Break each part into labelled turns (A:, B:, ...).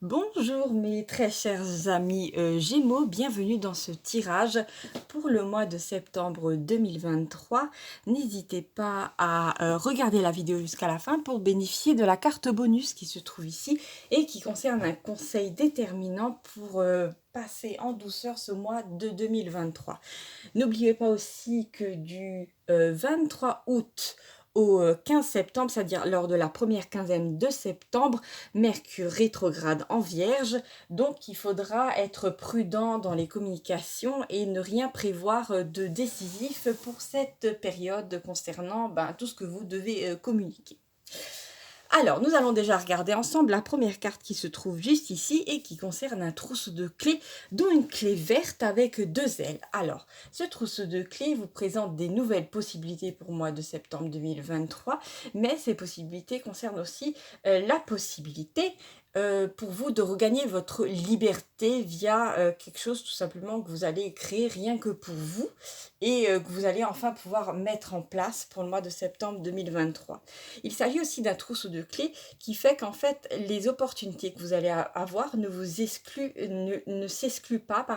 A: Bonjour mes très chers amis Gémeaux, bienvenue dans ce tirage pour le mois de septembre 2023. N'hésitez pas à regarder la vidéo jusqu'à la fin pour bénéficier de la carte bonus qui se trouve ici et qui concerne un conseil déterminant pour passer en douceur ce mois de 2023. N'oubliez pas aussi que du 23 août au 15 septembre, c'est-à-dire lors de la première quinzaine de septembre, Mercure rétrograde en Vierge, donc il faudra être prudent dans les communications et ne rien prévoir de décisif pour cette période concernant tout ce que vous devez communiquer. Alors, nous allons déjà regarder ensemble la première carte qui se trouve juste ici et qui concerne un trousseau de clés, dont une clé verte avec deux ailes. Alors, ce trousseau de clés vous présente des nouvelles possibilités pour le mois de septembre 2023, mais ces possibilités concernent aussi la possibilité pour vous de regagner votre liberté via quelque chose tout simplement que vous allez créer rien que pour vous et que vous allez enfin pouvoir mettre en place pour le mois de septembre 2023. Il s'agit aussi d'un trousseau de clés qui fait qu'en fait, les opportunités que vous allez avoir ne s'excluent pas,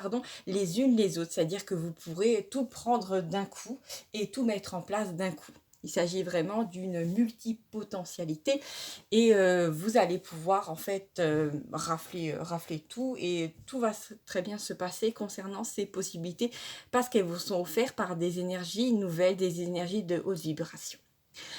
A: les unes les autres. C'est-à-dire que vous pourrez tout prendre d'un coup et tout mettre en place d'un coup. Il s'agit vraiment d'une multipotentialité et vous allez pouvoir en fait rafler tout et tout va très bien se passer concernant ces possibilités parce qu'elles vous sont offertes par des énergies nouvelles, des énergies de haute vibration.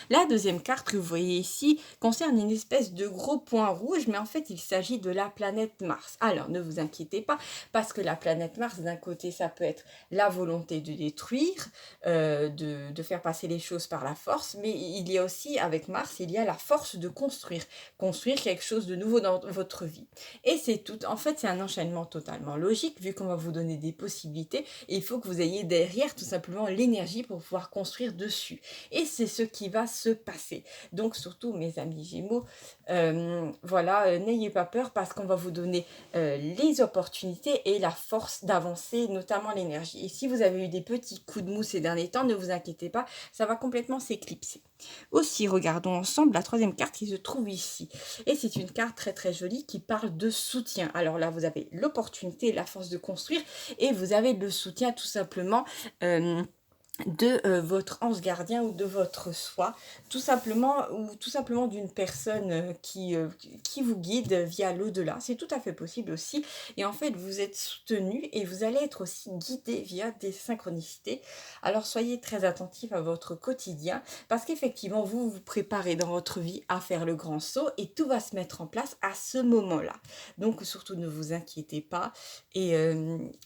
A: La deuxième carte que vous voyez ici concerne une espèce de gros point rouge, mais en fait il s'agit de la planète Mars. Alors ne vous inquiétez pas, parce que la planète Mars, d'un côté, ça peut être la volonté de détruire, de faire passer les choses par la force, mais il y a aussi, avec Mars, il y a la force de construire quelque chose de nouveau dans votre vie. Et c'est tout, en fait c'est un enchaînement totalement logique, vu qu'on va vous donner des possibilités, et il faut que vous ayez derrière tout simplement l'énergie pour pouvoir construire dessus. Et c'est ce qui va se passer. Donc surtout mes amis Gémeaux, n'ayez pas peur parce qu'on va vous donner les opportunités et la force d'avancer, notamment l'énergie. Et si vous avez eu des petits coups de mou ces derniers temps, ne vous inquiétez pas, ça va complètement s'éclipser. Aussi, regardons ensemble la troisième carte qui se trouve ici. Et c'est une carte très très jolie qui parle de soutien. Alors là, vous avez l'opportunité et la force de construire et vous avez le soutien tout simplement de votre ange gardien ou de votre soi, tout simplement, ou tout simplement d'une personne qui vous guide via l'au-delà. C'est tout à fait possible aussi. Et en fait, vous êtes soutenu et vous allez être aussi guidé via des synchronicités. Alors, soyez très attentifs à votre quotidien parce qu'effectivement, vous vous préparez dans votre vie à faire le grand saut et tout va se mettre en place à ce moment-là. Donc, surtout, ne vous inquiétez pas et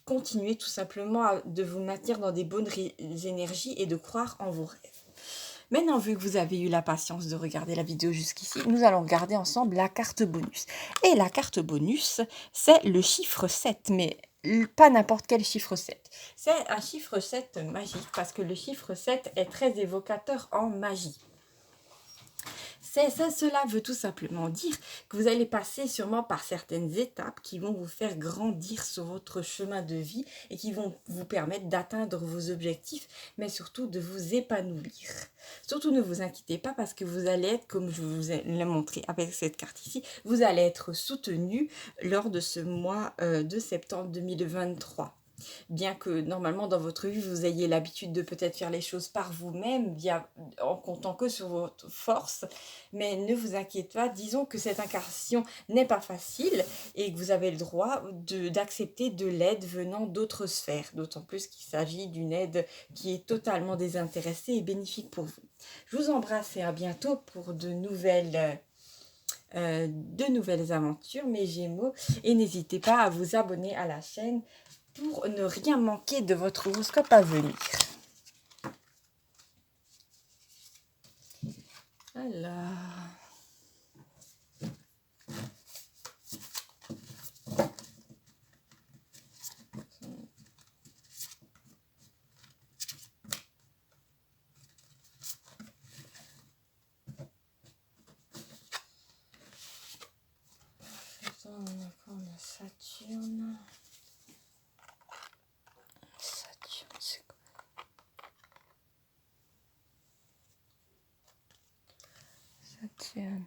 A: continuez tout simplement de vous maintenir dans des bonnes énergies et de croire en vos rêves. Maintenant, vu que vous avez eu la patience de regarder la vidéo jusqu'ici, nous allons regarder ensemble la carte bonus. Et la carte bonus, c'est le chiffre 7, mais pas n'importe quel chiffre 7. C'est un chiffre 7 magique parce que le chiffre 7 est très évocateur en magie. Cela veut tout simplement dire que vous allez passer sûrement par certaines étapes qui vont vous faire grandir sur votre chemin de vie et qui vont vous permettre d'atteindre vos objectifs, mais surtout de vous épanouir. Surtout ne vous inquiétez pas parce que vous allez être, comme je vous l'ai montré avec cette carte ici, vous allez être soutenu lors de ce mois de septembre 2023. Bien que normalement dans votre vie vous ayez l'habitude de peut-être faire les choses par vous-même en comptant que sur votre force, mais ne vous inquiétez pas, disons que cette incarnation n'est pas facile et que vous avez le droit d'accepter de l'aide venant d'autres sphères, d'autant plus qu'il s'agit d'une aide qui est totalement désintéressée et bénéfique pour vous. Je vous embrasse et à bientôt pour de nouvelles aventures, mes Gémeaux, et n'hésitez pas à vous abonner à la chaîne pour ne rien manquer de votre horoscope à venir. Alors... Saturne. Saturne, c'est quoi? Saturne.